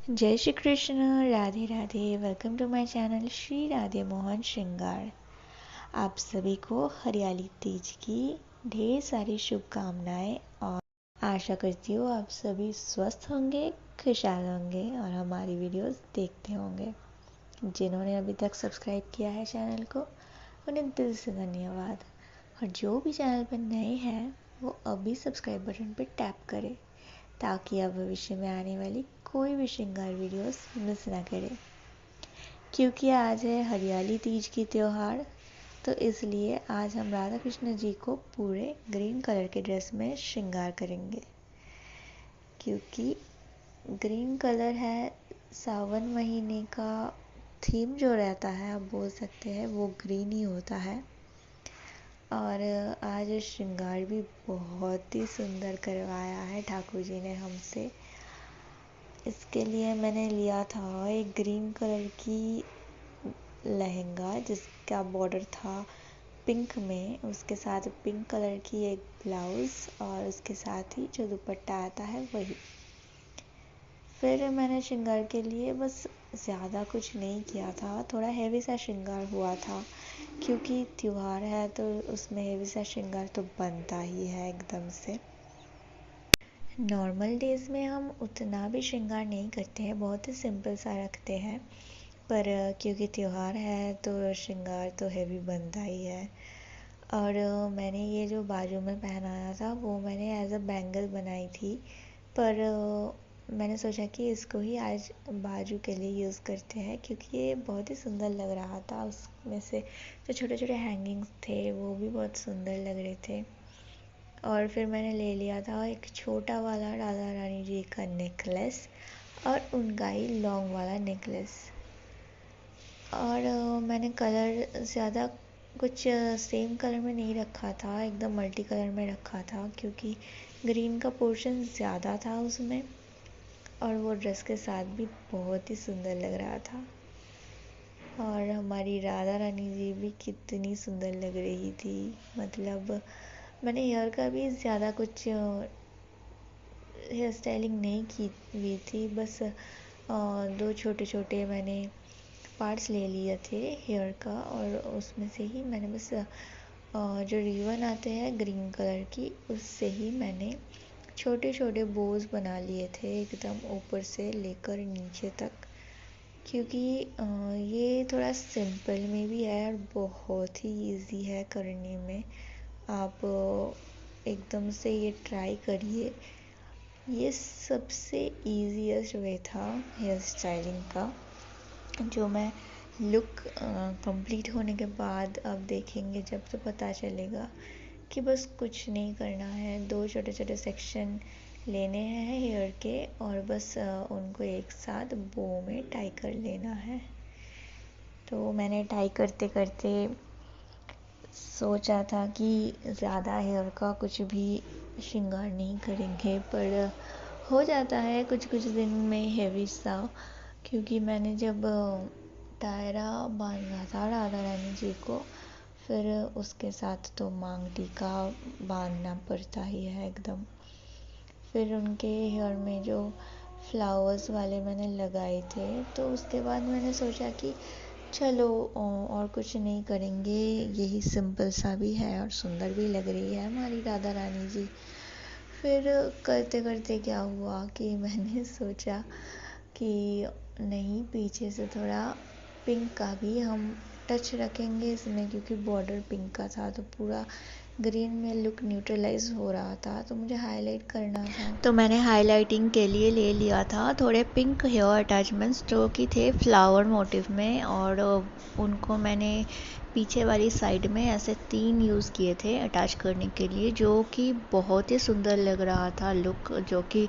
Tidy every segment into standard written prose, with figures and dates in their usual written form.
जय Shri Krishna. Radhe Radhe. Welcome to my channel Shri Radhe Mohan Shringar. आप सभी को हरियाली तीज की ढेर सारी शुभकामनाएं और आशा करती हूँ आप सभी स्वस्थ होंगे, खुशहाल होंगे और हमारी वीडियोस देखते होंगे। जिन्होंने अभी तक सब्सक्राइब किया है चैनल को, उन्हें दिल से धन्यवाद। और जो भी चैनल पर नए हैं वो अभी सब्सक्राइब बटन पर टैप करें ताकि आप भविष्य में आने वाली कोई भी श्रृंगार वीडियोस मिस ना करें। क्योंकि आज है हरियाली तीज की त्योहार, तो इसलिए आज हम राधा कृष्ण जी को पूरे ग्रीन कलर के ड्रेस में श्रृंगार करेंगे। क्योंकि ग्रीन कलर है सावन महीने का थीम जो रहता है, आप बोल सकते हैं वो ग्रीन ही होता है। और आज श्रृंगार भी बहुत ही सुंदर करवाया है ठाकुर जी ने हमसे। इसके लिए मैंने लिया था एक ग्रीन कलर की लहंगा जिसका बॉर्डर था पिंक में, उसके साथ पिंक कलर की एक ब्लाउज़ और उसके साथ ही जो दुपट्टा आता है वही। फिर मैंने श्रृंगार के लिए बस ज़्यादा कुछ नहीं किया था, थोड़ा हेवी सा श्रृंगार हुआ था क्योंकि त्योहार है तो उसमें हेवी सा श्रृंगार तो बनता ही है एकदम से। नॉर्मल डेज़ में हम उतना भी श्रृंगार नहीं करते हैं, बहुत ही सिंपल सा रखते हैं, पर क्योंकि त्योहार है तो श्रृंगार तो हेवी बनता ही है। और मैंने ये जो बाजू में पहनाया था वो मैंने एज अ बैंगल बनाई थी, पर मैंने सोचा कि इसको ही आज बाजू के लिए यूज़ करते हैं क्योंकि ये बहुत ही सुंदर लग रहा था। उसमें से जो छोटे छोटे हैंगिंग्स थे वो भी बहुत सुंदर लग रहे थे। और फिर मैंने ले लिया था एक छोटा वाला राधा रानी जी का नेकलेस और उनका ही लॉन्ग वाला नेकलेस। और मैंने कलर ज़्यादा कुछ सेम कलर में नहीं रखा था, एकदम मल्टी कलर में रखा था क्योंकि ग्रीन का पोर्शन ज़्यादा था उसमें और वो ड्रेस के साथ भी बहुत ही सुंदर लग रहा था। और हमारी राधा रानी जी भी कितनी सुंदर लग रही थी। मतलब मैंने हेयर का भी ज़्यादा कुछ हेयर स्टाइलिंग नहीं की हुई थी, बस दो छोटे छोटे मैंने पार्ट्स ले लिए थे हेयर का और उसमें से ही मैंने बस जो रिबन आते हैं ग्रीन कलर की उससे ही मैंने छोटे छोटे बोज बना लिए थे एकदम ऊपर से लेकर नीचे तक। क्योंकि ये थोड़ा सिंपल में भी है और बहुत ही इजी है करने में। आप एकदम से ये ट्राई करिए। ये सबसे ईजीएस्ट वे था हेयर स्टाइलिंग का, जो मैं लुक कंप्लीट होने के बाद अब देखेंगे जब तो पता चलेगा कि बस कुछ नहीं करना है। दो छोटे छोटे सेक्शन लेने हैं हेयर के और बस उनको एक साथ बो में टाई कर लेना है। तो मैंने टाई करते करते सोचा था कि ज़्यादा हेयर का कुछ भी श्रृंगार नहीं करेंगे, पर हो जाता है कुछ कुछ दिन में हेवी सा। क्योंकि मैंने जब टायरा बांधा था राधा रानी जी को, फिर उसके साथ तो मांग टीका बांधना पड़ता ही है एकदम। फिर उनके हेयर में जो फ्लावर्स वाले मैंने लगाए थे, तो उसके बाद मैंने सोचा कि चलो और कुछ नहीं करेंगे, यही सिंपल सा भी है और सुंदर भी लग रही है हमारी राधा रानी जी। फिर करते करते क्या हुआ कि मैंने सोचा कि नहीं, पीछे से थोड़ा पिंक का भी हम टच रखेंगे इसमें, क्योंकि बॉर्डर पिंक का था तो पूरा ग्रीन में लुक न्यूट्रलाइज हो रहा था, तो मुझे हाईलाइट करना था। तो मैंने हाईलाइटिंग के लिए ले लिया था थोड़े पिंक हेयर अटैचमेंट्स जो कि थे फ्लावर मोटिव में, और उनको मैंने पीछे वाली साइड में ऐसे 3 यूज़ किए थे अटैच करने के लिए, जो कि बहुत ही सुंदर लग रहा था लुक, जो कि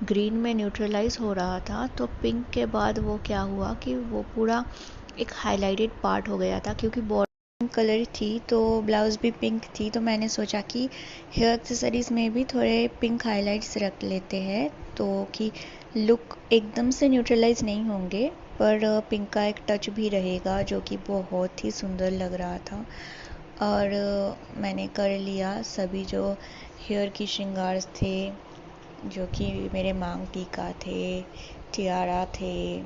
ग्रीन में न्यूट्रलाइज हो रहा था। तो पिंक के बाद वो क्या हुआ कि वो पूरा एक हाईलाइटेड पार्ट हो गया था। क्योंकि पिंक कलर थी तो ब्लाउज़ भी पिंक थी, तो मैंने सोचा कि हेयर एक्सेसरीज़ में भी थोड़े पिंक हाइलाइट्स रख लेते हैं तो कि लुक एकदम से न्यूट्रलाइज नहीं होंगे, पर पिंक का एक टच भी रहेगा जो कि बहुत ही सुंदर लग रहा था। और मैंने कर लिया सभी जो हेयर की श्रृंगार थे, जो कि मेरे मांग टीका थे, टियारा थे,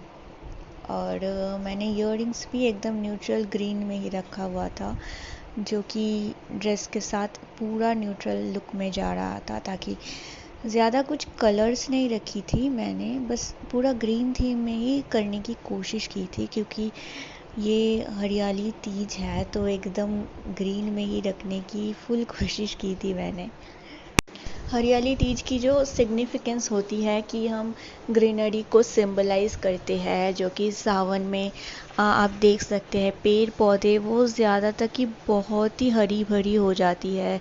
और मैंने इयररिंग्स भी एकदम न्यूट्रल ग्रीन में ही रखा हुआ था, जो कि ड्रेस के साथ पूरा न्यूट्रल लुक में जा रहा था, ताकि ज़्यादा कुछ कलर्स नहीं रखी थी मैंने, बस पूरा ग्रीन थीम में ही करने की कोशिश की थी, क्योंकि ये हरियाली तीज है तो एकदम ग्रीन में ही रखने की फुल कोशिश की थी मैंने। हरियाली तीज की जो सिग्निफिकेंस होती है कि हम ग्रीनरी को सिंबलाइज करते हैं, जो कि सावन में आप देख सकते हैं पेड़ पौधे वो ज़्यादा तक कि बहुत ही हरी भरी हो जाती है,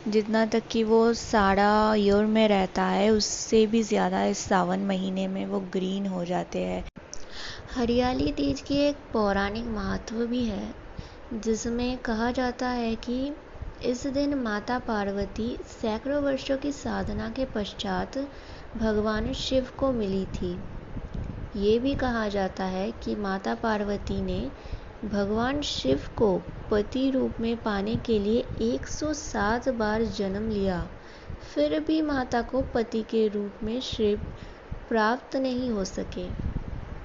जितना तक कि वो सारा ईयर में रहता है उससे भी ज़्यादा इस सावन महीने में वो ग्रीन हो जाते हैं। हरियाली तीज की एक पौराणिक महत्व भी है, जिसमें कहा जाता है कि इस दिन माता पार्वती सैकड़ों वर्षों की साधना के पश्चात भगवान शिव को मिली थी। ये भी कहा जाता है कि माता पार्वती ने भगवान शिव को पति रूप में पाने के लिए 107 बार जन्म लिया, फिर भी माता को पति के रूप में शिव प्राप्त नहीं हो सके।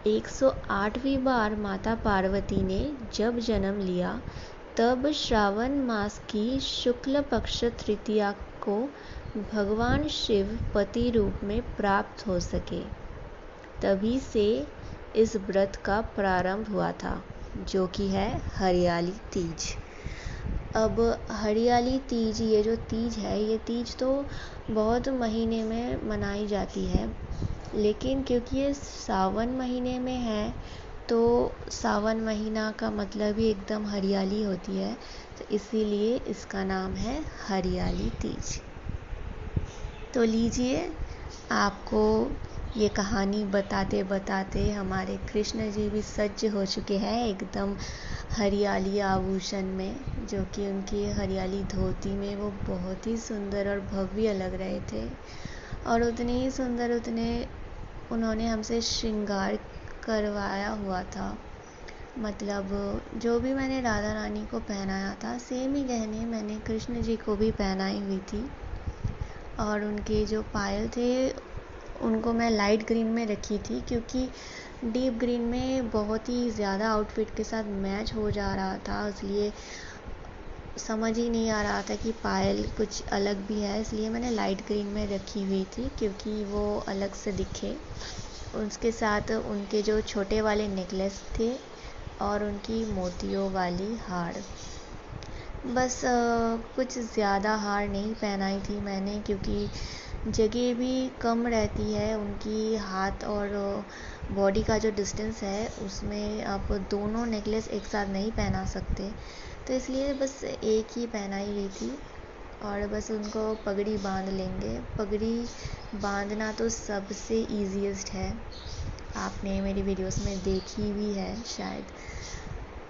108वीं बार माता पार्वती ने जब जन्म लिया, तब श्रावण मास की शुक्ल पक्ष तृतीया को भगवान शिव पति रूप में प्राप्त हो सके। तभी से इस व्रत का प्रारंभ हुआ था, जो कि है हरियाली तीज। अब हरियाली तीज, ये जो तीज है, ये तीज तो बहुत महीने में मनाई जाती है, लेकिन क्योंकि ये सावन महीने में है तो सावन महीना का मतलब ही एकदम हरियाली होती है, तो इसीलिए इसका नाम है हरियाली तीज। तो लीजिए, आपको ये कहानी बताते बताते हमारे कृष्ण जी भी सज्ज हो चुके हैं एकदम हरियाली आभूषण में, जो कि उनकी हरियाली धोती में वो बहुत ही सुंदर और भव्य लग रहे थे, और उतने ही सुंदर उतने उन्होंने हमसे श्रृंगार करवाया हुआ था। मतलब जो भी मैंने राधा रानी को पहनाया था, सेम ही गहने मैंने कृष्ण जी को भी पहनाई हुई थी, और उनके जो पायल थे उनको मैं लाइट ग्रीन में रखी थी, क्योंकि डीप ग्रीन में बहुत ही ज़्यादा आउटफिट के साथ मैच हो जा रहा था, इसलिए समझ ही नहीं आ रहा था कि पायल कुछ अलग भी है, इसलिए मैंने लाइट ग्रीन में रखी हुई थी क्योंकि वो अलग से दिखे। उसके साथ उनके जो छोटे वाले नेकलेस थे और उनकी मोतियों वाली हार। बस कुछ ज़्यादा हार नहीं पहनाई थी मैंने, क्योंकि जगह भी कम रहती है, उनकी हाथ और बॉडी का जो डिस्टेंस है उसमें आप दोनों नेकलेस एक साथ नहीं पहना सकते, तो इसलिए बस एक ही पहनाई हुई थी। और बस उनको पगड़ी बांध लेंगे। पगड़ी बांधना तो सबसे ईजीएस्ट है, आपने मेरी वीडियोस में देखी भी है शायद।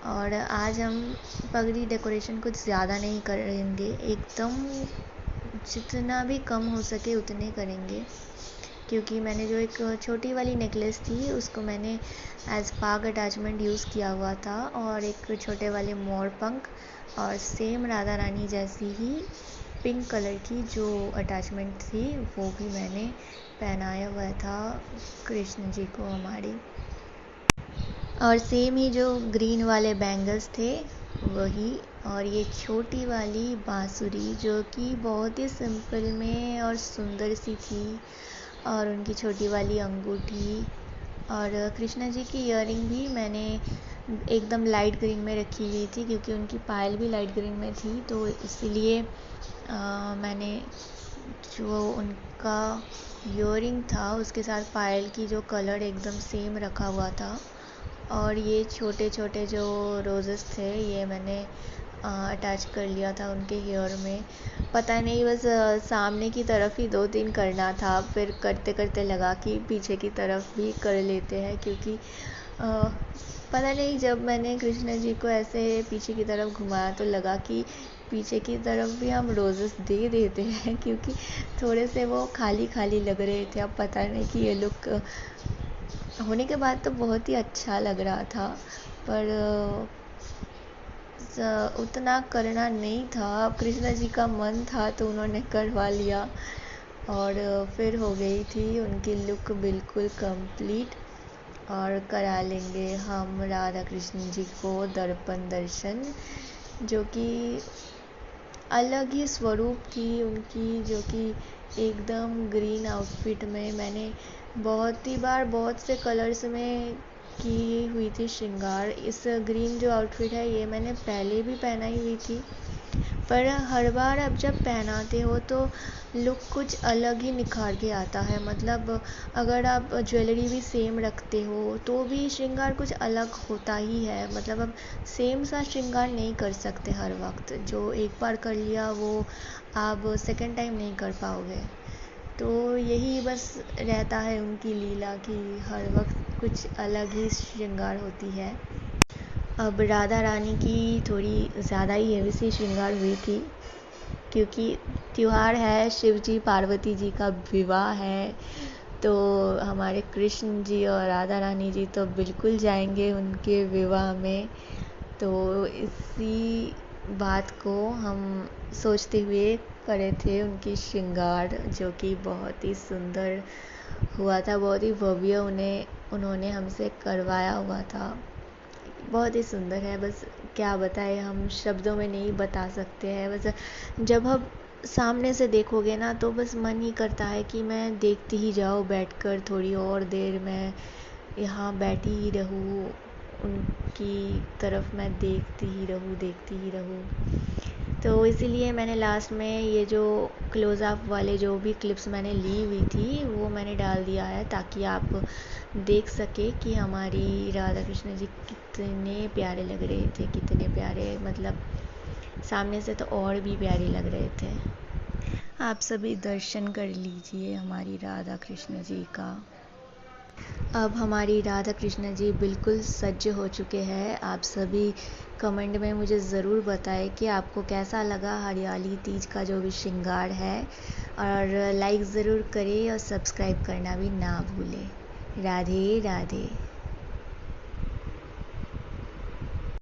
और आज हम पगड़ी डेकोरेशन कुछ ज़्यादा नहीं करेंगे, एकदम जितना भी कम हो सके उतने करेंगे, क्योंकि मैंने जो एक छोटी वाली नेकलेस थी उसको मैंने एज पाग अटैचमेंट यूज़ किया हुआ था, और एक छोटे वाले मोर पंख और सेम राधा रानी जैसी ही पिंक कलर की जो अटैचमेंट थी वो भी मैंने पहनाया हुआ था कृष्ण जी को हमारी। और सेम ही जो ग्रीन वाले बैंगल्स थे वही, और ये छोटी वाली बांसुरी जो कि बहुत ही सिंपल में और सुंदर सी थी, और उनकी छोटी वाली अंगूठी, और कृष्णा जी की इयररिंग भी मैंने एकदम लाइट ग्रीन में रखी हुई थी, क्योंकि उनकी पायल भी लाइट ग्रीन में थी, तो इसीलिए मैंने जो उनका इयररिंग था उसके साथ पायल की जो कलर एकदम सेम रखा हुआ था। और ये छोटे छोटे जो रोजेस थे ये मैंने अटैच कर लिया था उनके हेयर में। पता नहीं, बस सामने की तरफ ही 2-3 करना था, फिर करते करते लगा कि पीछे की तरफ भी कर लेते हैं, क्योंकि पता नहीं, जब मैंने कृष्ण जी को ऐसे पीछे की तरफ घुमाया तो लगा कि पीछे की तरफ भी हम रोजेस दे देते हैं, क्योंकि थोड़े से वो खाली खाली लग रहे थे। अब पता नहीं कि ये लुक होने के बाद तो बहुत ही अच्छा लग रहा था, पर उतना करना नहीं था। अब कृष्णा जी का मन था तो उन्होंने करवा लिया, और फिर हो गई थी उनकी लुक बिल्कुल कंप्लीट। और करा लेंगे हम राधा कृष्ण जी को दर्पण दर्शन, जो कि अलग ही स्वरूप थी उनकी, जो कि एकदम ग्रीन आउटफिट में मैंने बहुत ही बार बहुत से कलर्स में की हुई थी श्रृंगार। इस ग्रीन जो आउटफिट है ये मैंने पहले भी पहनाई हुई थी, पर हर बार अब जब पहनाते हो तो लुक कुछ अलग ही निखार के आता है। मतलब अगर आप ज्वेलरी भी सेम रखते हो तो भी श्रृंगार कुछ अलग होता ही है। मतलब अब सेम सा श्रृंगार नहीं कर सकते हर वक्त, जो एक बार कर लिया वो आप सेकंड टाइम नहीं कर पाओगे। तो यही बस रहता है उनकी लीला कि हर वक्त कुछ अलग ही श्रृंगार होती है। अब राधा रानी की थोड़ी ज़्यादा ही हेवी सी श्रृंगार हुई थी, क्योंकि त्योहार है, शिव जी पार्वती जी का विवाह है, तो हमारे कृष्ण जी और राधा रानी जी तो बिल्कुल जाएंगे उनके विवाह में। तो इसी बात को हम सोचते हुए करे थे उनकी श्रृंगार, जो कि बहुत ही सुंदर हुआ था, बहुत ही भव्य उन्होंने हमसे करवाया हुआ था। बहुत ही सुंदर है, बस क्या बताएं, हम शब्दों में नहीं बता सकते हैं। बस जब हम सामने से देखोगे ना तो बस मन ही करता है कि मैं देखती ही जाऊँ बैठकर, थोड़ी और देर मैं यहाँ बैठी ही रहूँ, उनकी तरफ मैं देखती ही रहूँ। तो इसीलिए मैंने लास्ट में ये जो क्लोज़अप वाले जो भी क्लिप्स मैंने ली हुई थी वो मैंने डाल दिया है, ताकि आप देख सके कि हमारी राधा कृष्ण जी कितने प्यारे लग रहे थे, कितने प्यारे। मतलब सामने से तो और भी प्यारे लग रहे थे। आप सभी दर्शन कर लीजिए हमारी राधा कृष्ण जी का। अब हमारी राधा कृष्ण जी बिल्कुल सज्ज हो चुके हैं। आप सभी कमेंट में मुझे ज़रूर बताएं कि आपको कैसा लगा हरियाली तीज का जो भी श्रृंगार है, और लाइक ज़रूर करें और सब्सक्राइब करना भी ना भूलें। राधे राधे।